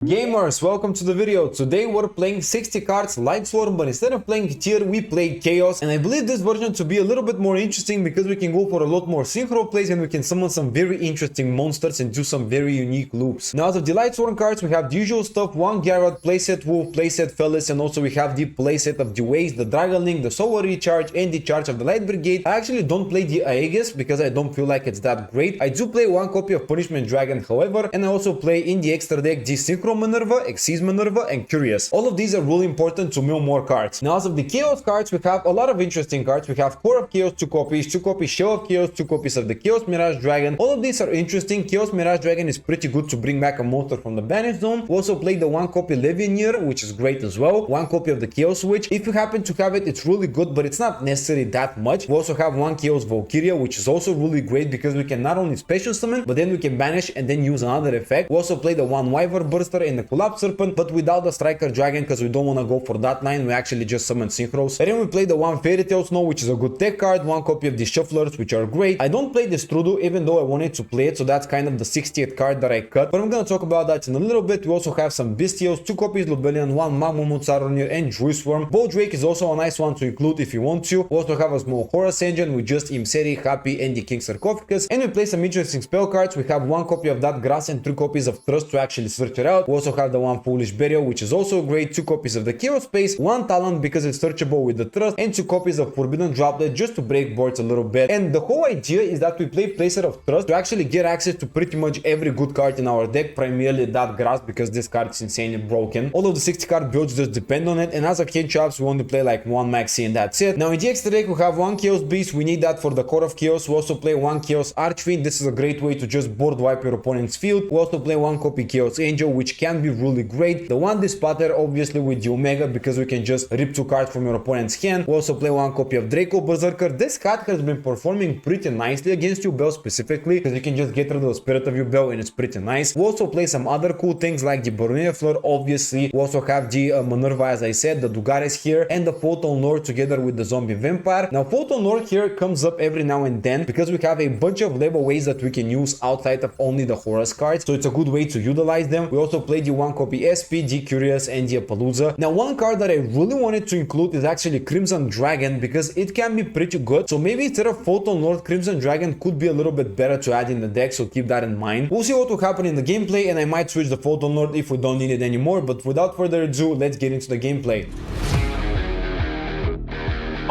Gamers, welcome to the video. Today we're playing 60 cards Lightsworn, but instead of playing tier, we play Chaos. And I believe this version to be a little bit more interesting because we can go for a lot more synchro plays and we can summon some very interesting monsters and do some very unique loops. Now, out of the Lightsworn cards, we have the usual stuff: one Garrett, playset Wolf, playset Fellis, and also we have the playset of the Waste, the Dragonlink, the Soul Recharge, and the Charge of the Light Brigade. I actually don't play the Aegis because I don't feel like it's that great. I do play one copy of Punishment Dragon, however, and I also play in the extra deck the Synchro Minerva, Exceed Minerva, and Curious. All of these are really important to mill more cards. Now, as of the Chaos cards, we have a lot of interesting cards. We have Core of Chaos, 2 copies Shell of Chaos, 2 copies of the Chaos Mirage Dragon. All of these are interesting. Chaos Mirage Dragon is pretty good to bring back a monster from the Banished Zone. We also play the 1 copy Levianeer, which is great as well. 1 copy of the Chaos Witch. If you happen to have it, it's really good, but it's not necessarily that much. We also have 1 Chaos Valkyria, which is also really great because we can not only special summon, but then we can banish and then use another effect. We also play the 1 Wyvern Burster and the Collapse Serpent, but without the Striker Dragon because we don't want to go for that line. We actually just summon synchros. And then we play the 1 Fairy Tail Snow, which is a good tech card. 1 copy of the Shufflers, which are great. I don't play this Trudu, even though I wanted to play it, so that's kind of the 60th card that I cut, but I'm gonna talk about that in a little bit. We also have some Bestials, 2 copies Lubellion, 1 Magmamut Saronir, and Juiceworm. Bow Drake is also a nice one to include if you want to. We also have a small Horus Engine with just Imseri, Happy, and the King Sarcophagus. And we play some interesting spell cards. We have 1 copy of that Grass and 3 copies of Trust to actually search it out. We also have the 1 Foolish Burial, which is also great, 2 copies of the Chaos Space, 1 Talent because it's searchable with the Trust, and 2 copies of Forbidden Droplet just to break boards a little bit. And the whole idea is that we play Playset of Trust to actually get access to pretty much every good card in our deck, primarily that Grass because this card is insanely broken. All of the 60 card builds just depend on it, and as a kid chops we only play like 1 Maxi and that's it. Now in the extra deck we have 1 Chaos Beast, we need that for the Core of Chaos. We also play 1 Chaos Archfiend. This is a great way to just board wipe your opponent's field. We also play 1 copy Chaos Angel, which can be really great. The 1 Dispatter obviously with the Omega because we can just rip 2 cards from your opponent's hand. We also play 1 copy of Draco Berserker. This card has been performing pretty nicely against Yubel specifically because you can just get rid of the Spirit of Yubel and it's pretty nice. We also play some other cool things like the Baronia Fleur, obviously. We also have the Minerva, as I said, the Dugares here, and the Photon Lord together with the Zombie Vampire. Now Photon Lord here comes up every now and then because we have a bunch of label ways that we can use outside of only the Horus cards, so it's a good way to utilize them. We also play the 1 copy SP, the Curious, and the Appaloosa. Now one card that I really wanted to include is actually Crimson Dragon because it can be pretty good, so maybe instead of Photon Lord, Crimson Dragon could be a little bit better to add in the deck, so keep that in mind. We'll see what will happen in the gameplay, and I might switch the Photon Lord if we don't need it anymore, but without further ado, let's get into the gameplay.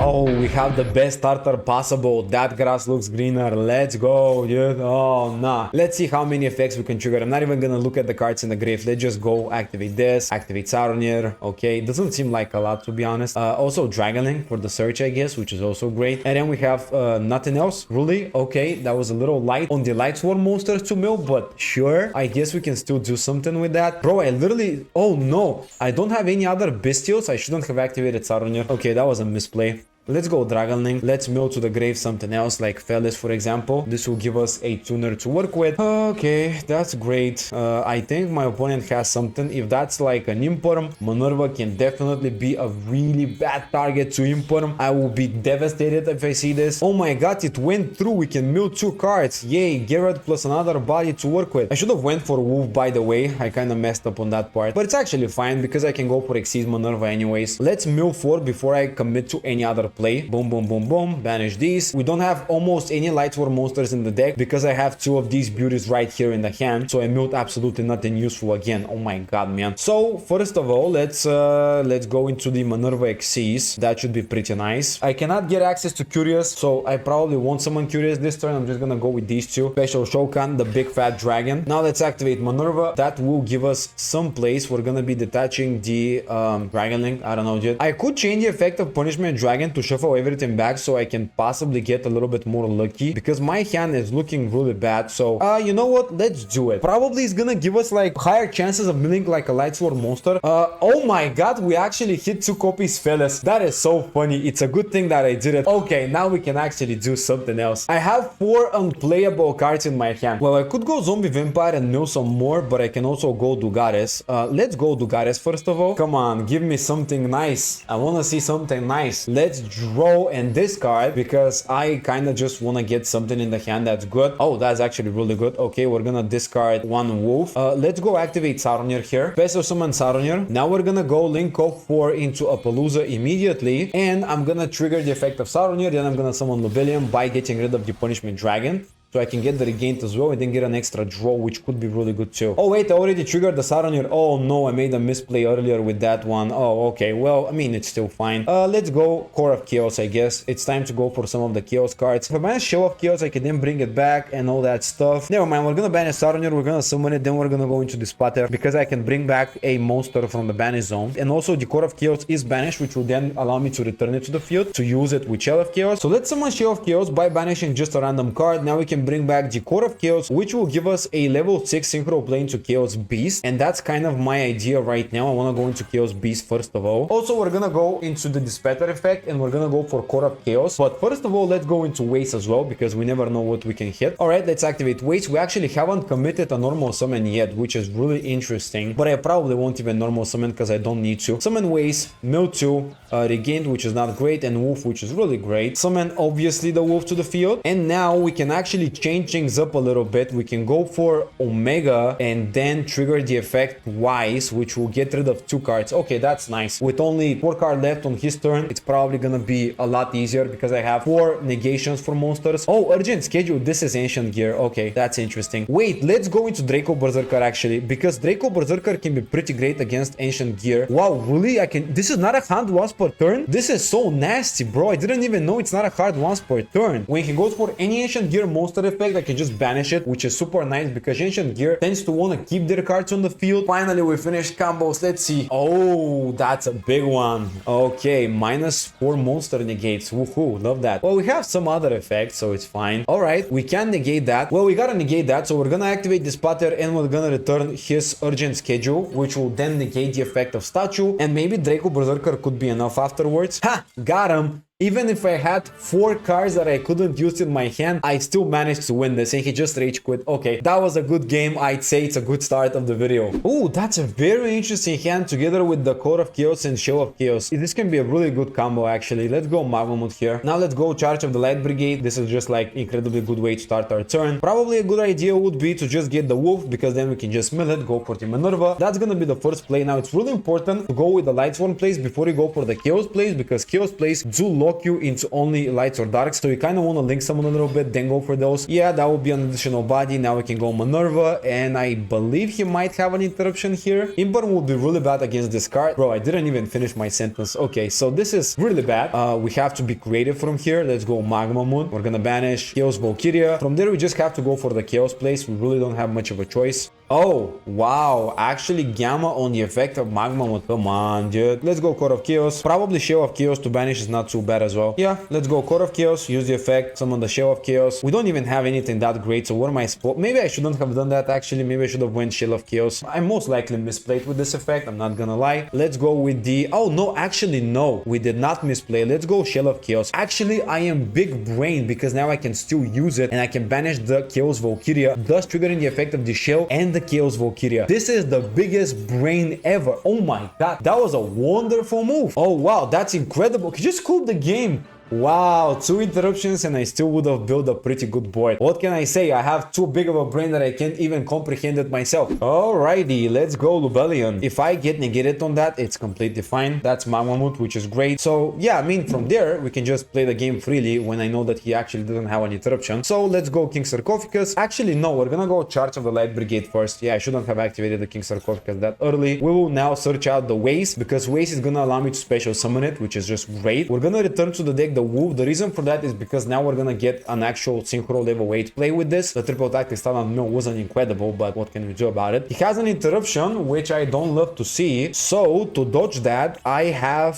Oh, we have the best starter possible. That grass looks greener. Let's go, dude. Oh, nah. Let's see how many effects we can trigger. I'm not even gonna look at the cards in the grave. Let's just go activate this, activate Saronir. Okay, doesn't seem like a lot to be honest. Also Dragonlink for the search, I guess, which is also great. And then we have nothing else, really. Okay, that was a little light on the Lightsworn monsters to mill, but sure. I guess we can still do something with that. Bro, I literally... Oh, no. I don't have any other Bestials. I shouldn't have activated Saronir. Okay, that was a misplay. Let's go Dragonlink. Let's mill to the grave something else like Fellis, for example. This will give us a tuner to work with. Okay, that's great. I think my opponent has something. If that's like an Imperm, Minerva can definitely be a really bad target to Imperm. I will be devastated if I see this. Oh my god, it went through. We can mill 2 cards. Yay, Garrett plus another body to work with. I should have went for Wolf, by the way. I kind of messed up on that part. But it's actually fine because I can go for Exceed Minerva anyways. Let's mill 4 before I commit to any other play. Boom, boom, boom, boom. Banish these. We don't have almost any Lightsworn monsters in the deck because I have 2 of these beauties right here in the hand. So I milled absolutely nothing useful again. Oh my god, man. So first of all, let's go into the Minerva Exceeds. That should be pretty nice. I cannot get access to Curious, so I probably won't summon Curious this turn. I'm just gonna go with these 2. Special Shokan, the big fat dragon. Now let's activate Minerva. That will give us some place. We're gonna be detaching the Dragonlink. I don't know yet. I could change the effect of Punishment Dragon to shuffle everything back so I can possibly get a little bit more lucky because my hand is looking really bad. So you know what, let's do it. Probably it's gonna give us like higher chances of milling like a Lightsworn monster. Oh my god, we actually hit 2 copies Fellis. That is so funny. It's a good thing that I did it. Okay, now we can actually do something else. I have 4 unplayable cards in my hand. Well, I could go Zombie Vampire and mill some more, but I can also go Dugares. Let's go Dugares first of all. Come on, give me something nice. I want to see something nice. Let's draw and discard because I kind of just want to get something in the hand that's good. Oh, that's actually really good. Okay, we're gonna discard one wolf. Let's go activate Saronir here. Special summon Saronir. Now we're gonna go link off 4 into Appaloosa immediately, and I'm gonna trigger the effect of Saronir. Then I'm gonna summon Lobelium by getting rid of the Punishment Dragon, so I can get the regained as well and then get an extra draw, which could be really good too. Oh wait, I already triggered the Saronir. Oh no, I made a misplay earlier with that one. Oh, okay, well, I mean, it's still fine. Let's go Core of Chaos, I guess. It's time to go for some of the Chaos cards. If I banish Show of Chaos, I can then bring it back and all that stuff. Never mind, we're gonna banish Saronir, we're gonna summon it, then we're gonna go into the Spatter because I can bring back a monster from the banish zone. And also the Core of Chaos is banished, which will then allow me to return it to the field to use it with Shell of Chaos. So let's summon Shell of Chaos by banishing just a random card. Now we can bring back the Core of Chaos, which will give us a level 6 synchro play into Chaos Beast, and that's kind of my idea right now. I want to go into Chaos Beast first of all. Also, we're gonna go into the Dispetter effect and we're gonna go for Core of Chaos, but first of all, let's go into Waste as well because we never know what we can hit. All right, let's activate Waste. We actually haven't committed a normal summon yet, which is really interesting, but I probably won't even normal summon because I don't need to. Summon Waste, Mill 2, Regained, which is not great, and Wolf, which is really great. Summon obviously the Wolf to the field, and now we can actually change things up a little bit. We can go for Omega and then trigger the effect Wise, which will get rid of 2 cards. Okay, that's nice. With only 4 cards left on his turn, it's probably gonna be a lot easier because I have 4 negations for monsters. Oh, Urgent Schedule. This is Ancient Gear. Okay, that's interesting. Wait, let's go into Draco Berserker actually, because Draco Berserker can be pretty great against Ancient Gear. Wow, really? I can... This is not a hand once per turn? This is so nasty, bro. I didn't even know it's not a card once per turn. When he goes for any Ancient Gear monster effect, I can just banish it, which is super nice because Ancient Gear tends to want to keep their cards on the field. Finally, we finished combos. Let's see. Oh, that's a big one. Okay, -4 monster negates. Woohoo, love that. Well, we have some other effects, so it's fine. All right, we can negate that. Well, we gotta negate that, so we're gonna activate this Spatter and we're gonna return his Urgent Schedule, which will then negate the effect of Statue, and maybe Draco Berserker could be enough afterwards. Ha! Got him! Even if I had 4 cards that I couldn't use in my hand, I still managed to win this, and he just rage quit. Okay, that was a good game. I'd say it's a good start of the video. Oh, that's a very interesting hand together with the Core of Chaos and Show of Chaos. This can be a really good combo actually. Let's go Magma Mood here. Now let's go Charge of the Light Brigade. This is just like incredibly good way to start our turn. Probably a good idea would be to just get the Wolf because then we can just mill it, go for the Minerva. That's gonna be the first play. Now it's really important to go with the Lightsworn plays before you go for the Chaos plays because Chaos plays do lock you into only lights or darks, so you kind of want to link someone a little bit, then go for those. Yeah, that would be an additional body. Now we can go Minerva, and I believe he might have an interruption here. Imperm would be really bad against this card. Bro, I didn't even finish my sentence. Okay, so this is really bad. We have to be creative from here. Let's go Magma Moon. We're gonna banish Chaos Valkyria. From there, we just have to go for the Chaos place. We really don't have much of a choice. Oh, wow. Actually, Gamma on the effect of Magma Moon. Come on, dude. Let's go Core of Chaos. Probably Shell of Chaos to banish is not too bad as well. Yeah, let's go Core of Chaos. Use the effect. Summon the Shell of Chaos. We don't even have anything that great, so what am I supposed... Maybe I shouldn't have done that, actually. Maybe I should have went Shell of Chaos. I most likely misplayed with this effect. I'm not gonna lie. Let's go with the... Oh, no. Actually, no. We did not misplay. Let's go Shell of Chaos. Actually, I am big brain because now I can still use it and I can banish the Chaos Valkyria, thus triggering the effect of the Shell and the Chaos Valkyria. This is the biggest brain ever. Oh my god, that was a wonderful move. Oh wow, that's incredible. Could you scoop the game? Wow, 2 interruptions and I still would have built a pretty good board. What can I say? I have too big of a brain that I can't even comprehend it myself. Alrighty, let's go Lubellion. If I get negated on that, it's completely fine. That's Mamamut, which is great. So yeah, I mean, from there, we can just play the game freely when I know that he actually doesn't have an interruption. So let's go King Sarcophagus. Actually, no, we're gonna go Charge of the Light Brigade first. Yeah, I shouldn't have activated the King Sarcophagus that early. We will now search out the Waste because Waste is gonna allow me to special summon it, which is just great. We're gonna return to the deck the Wolf. The reason for that is because now we're gonna get an actual synchro level 8 play with this. The triple attack Talon Mill wasn't incredible, but what can we do about it? He has an interruption, which I don't love to see. So to dodge that, I have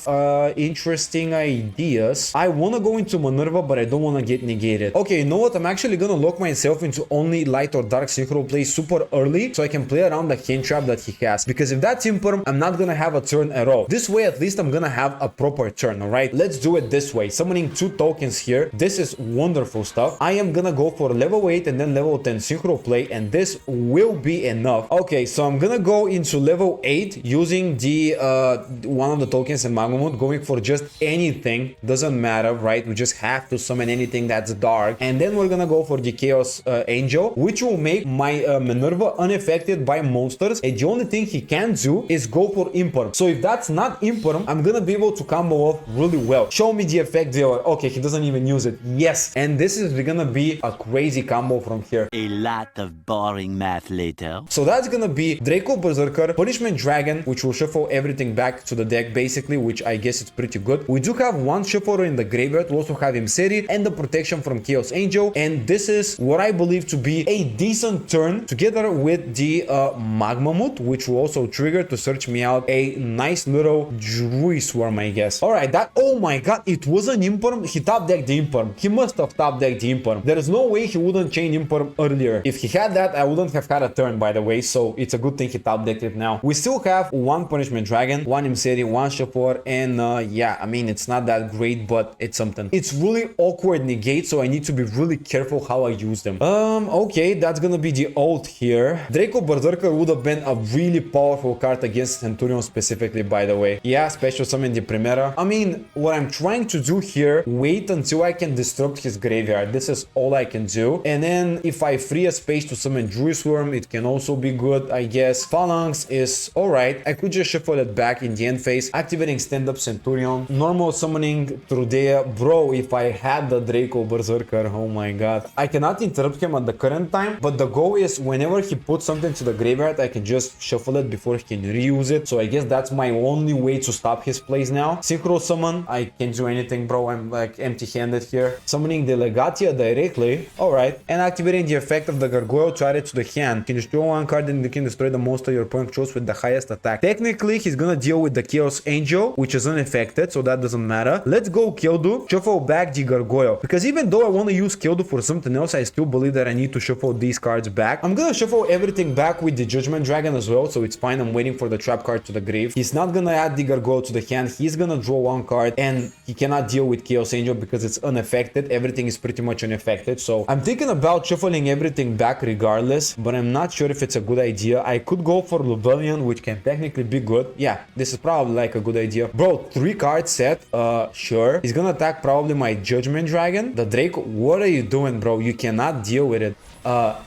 interesting ideas. I wanna go into Minerva, but I don't wanna get negated. Okay, you know what? I'm actually gonna lock myself into only light or dark synchro play super early, so I can play around the hand trap that he has. Because if that's Imperm, I'm not gonna have a turn at all. This way, at least I'm gonna have a proper turn, alright? Let's do it this way. Someone summoning 2 tokens here. This is wonderful stuff. I am gonna go for level 8 and then level 10 synchro play, and this will be enough. Okay, so I'm gonna go into level 8 using the one of the tokens in Magma mode, going for just anything. Doesn't matter, right? We just have to summon anything that's dark. And then we're gonna go for the Chaos Angel, which will make my Minerva unaffected by monsters. And the only thing he can do is go for Imperm. So if that's not Imperm, I'm gonna be able to combo off really well. Show me the effect there. Okay, he doesn't even use it. Yes. And this is gonna be a crazy combo from here. A lot of boring math later. So that's gonna be Draco Berserker, Punishment Dragon, which will shuffle everything back to the deck basically, which I guess it's pretty good. We do have one shuffler in the graveyard. We also have Imseri and the protection from Chaos Angel. And this is what I believe to be a decent turn together with the Magma Mood, which will also trigger to search me out a nice little Druid Swarm, I guess. Alright, that, oh my god, it was an Imperm. He top decked the Imperm. He must have top decked the Imperm. There is no way he wouldn't chain Imperm earlier. If he had that, I wouldn't have had a turn, by the way, so it's a good thing he top decked it now. We still have one Punishment Dragon, one Imseri, one Shuffler, and yeah, I mean, it's not that great, but it's something. It's really awkward negate, so I need to be really careful how I use them. Okay, that's gonna be the ult here. Draco Berserker would have been a really powerful card against Centurion specifically, by the way. Yeah, special summon the Primera. I mean, what I'm trying to do here, wait until I can disrupt his graveyard. This is all I can do. And then if I free a space to summon Druid Swarm, it can also be good, I guess. Phalanx is alright. I could just shuffle it back in the end phase, activating stand-up Centurion, normal summoning Trudea. Bro, if I had the Draco Berserker, oh my god. I cannot interrupt him at the current time, but the goal is whenever he puts something to the graveyard, I can just shuffle it before he can reuse it. So I guess that's my only way to stop his plays now. Synchro summon, I can't do anything, bro. I'm like empty-handed here. Summoning the Legatia directly, alright, and activating the effect of the Gargoyle to add it to the hand. You can destroy one card and you can destroy the monster your opponent chose with the highest attack. Technically, he's gonna deal with the Chaos Angel, which is unaffected, so that doesn't matter. Let's go Kildu, shuffle back the Gargoyle. Because even though I want to use Kildu for something else, I still believe that I need to shuffle these cards back. I'm gonna shuffle everything back with the Judgment Dragon as well, so it's fine. I'm waiting for the trap card to the grave. He's not gonna add the Gargoyle to the hand. He's gonna draw one card, and he cannot deal with Chaos Angel because it's unaffected. Everything is pretty much unaffected, so I'm thinking about shuffling everything back regardless, but I'm not sure if it's a good idea. I could go for Lubellion, which can technically be good. Yeah, this is probably like a good idea. Bro, 3 card set, sure. He's gonna attack probably my Judgment Dragon. The Draco, what are you doing, bro? You cannot deal with it.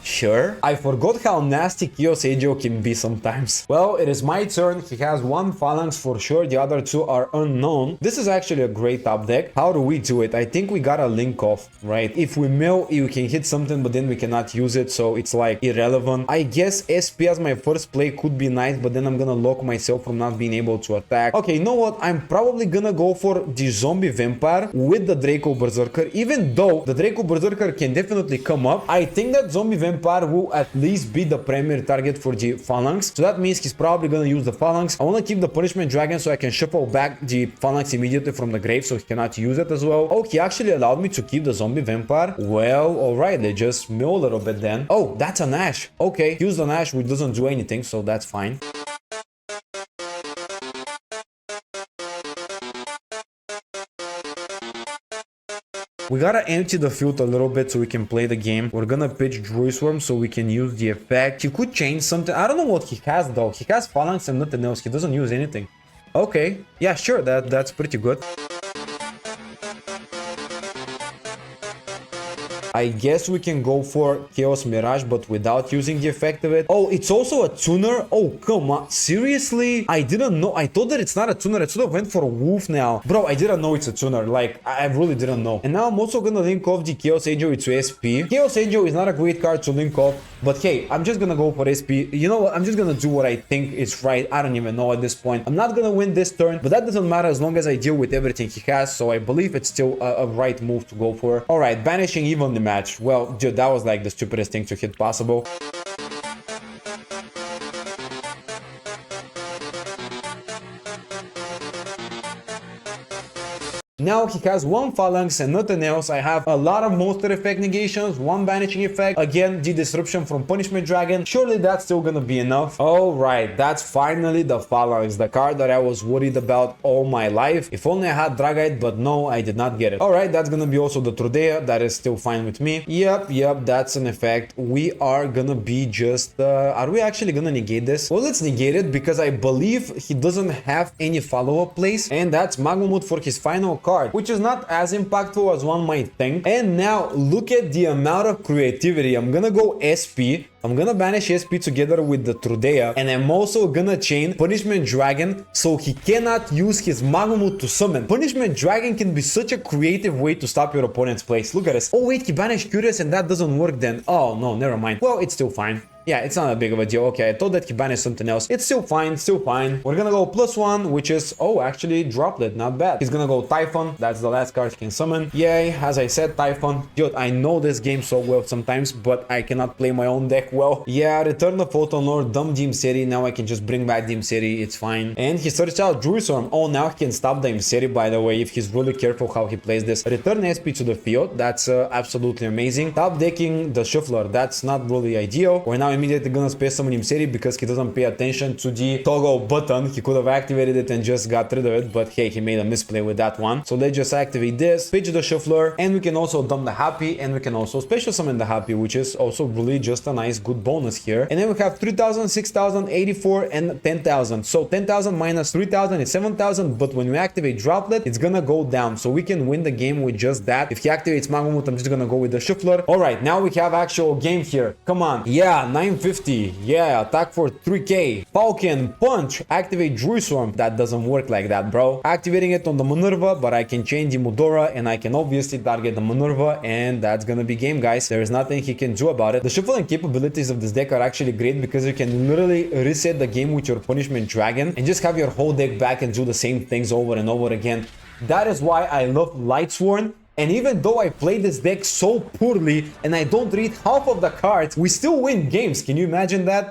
Sure. I forgot how nasty Chaos Angel can be sometimes. Well, it is my turn. He has one Phalanx for sure. The other 2 are unknown. This is actually a great top deck. How do we do it? I think we gotta link off, right? If we mill, you can hit something, but then we cannot use it, so it's like irrelevant. I guess SP as my first play could be nice, but then I'm gonna lock myself from not being able to attack. Okay, you know what? I'm probably gonna go for the Zombie Vampire with the Draco Berserker. Even though the Draco Berserker can definitely come up, I think that Zombie Vampire will at least be the primary target for the Phalanx. So that means he's probably gonna use the Phalanx. I wanna keep the Punishment Dragon so I can shuffle back the Phalanx immediately from the grave so he cannot use it as well. Oh, he actually allowed me to keep the Zombie Vampire. Well, alright, they just mill a little bit then. Oh, that's an Ash. Okay, use an Ash which doesn't do anything, so that's fine. We gotta empty the field a little bit so we can play the game. We're gonna pitch Druid Swarm so we can use the effect. He could change something. I don't know what he has though. He has Phalanx and nothing else. He doesn't use anything. Okay. Yeah, sure. That's pretty good. I guess we can go for Chaos Mirage, but without using the effect of it. Oh, it's also a tuner? Oh, come on. Seriously? I didn't know. I thought that it's not a tuner. I should have went for a wolf now. Bro, I didn't know it's a tuner. Like, I really didn't know. And now I'm also gonna link off the Chaos Angel into SP. Chaos Angel is not a great card to link off, but hey, I'm just gonna go for SP. You know what? I'm just gonna do what I think is right. I don't even know at this point. I'm not gonna win this turn, but that doesn't matter as long as I deal with everything he has, so I believe it's still a right move to go for. Alright, banishing even the match. Well, dude, that was like the stupidest thing to hit possible. Now he has one Phalanx and nothing else. I have a lot of monster effect negations, one banishing effect, again the disruption from Punishment Dragon. Surely that's still gonna be enough. Alright, that's finally the Phalanx, the card that I was worried about all my life. If only I had Dragite, but no, I did not get it. Alright, that's gonna be also the Trudea. That is still fine with me. Yep, that's an effect. We are gonna be just are we actually gonna negate this? Well, let's negate it because I believe he doesn't have any follow-up plays, and that's Magmamut for his final card, which is not as impactful as one might think. And now look at the amount of creativity. I'm gonna go SP. I'm gonna banish SP together with the Trudea, and I'm also gonna chain Punishment Dragon so he cannot use his Magmamut to summon. Punishment Dragon can be such a creative way to stop your opponent's plays. Look at this. Oh wait, he banished Curious and that doesn't work then. Oh no, never mind. Well, it's still fine. Yeah, it's not a big of a deal. Okay, I thought that he banished something else. It's still fine, still fine. We're gonna go +1, which is, oh, actually Droplet, not bad. He's gonna go Typhon. That's the last card he can summon. Yay, as I said, Typhon. Dude, I know this game so well sometimes, but I cannot play my own deck well. Yeah, return the Photon Lord, dumb Dim City. Now I can just bring back Dim City, it's fine. And he searched out Druisworm. Oh, now he can stop Dim City, by the way, if he's really careful how he plays this. Return SP to the field. That's absolutely amazing. Top decking the Shuffler. That's not really ideal. We're now immediately gonna space summon Dim City because he doesn't pay attention to the toggle button. He could have activated it and just got rid of it, but hey, he made a misplay with that one. So let's just activate this, pitch the Shuffler, and we can also dump the Happy, and we can also special summon the Happy, which is also really just a nice good bonus here. And then we have 3,000, 6,000, 84, and 10,000. So 10,000 minus 3,000 is 7,000, but when we activate Droplet, it's gonna go down. So we can win the game with just that. If he activates Magmamut, I'm just gonna go with the Shuffler. Alright, now we have actual game here. Come on. Yeah, 950. Yeah, attack for 3k. Falcon, punch, activate Druisworm. That doesn't work like that, bro. Activating it on the Minerva, but I can change the Mudora, and I can obviously target the Minerva, and that's gonna be game, guys. There is nothing he can do about it. The shuffling capabilities of this deck are actually great because you can literally reset the game with your Punishment Dragon and just have your whole deck back and do the same things over and over again. That is why I love Lightsworn. And even though I play this deck so poorly and I don't read half of the cards, we still win games. Can you imagine that?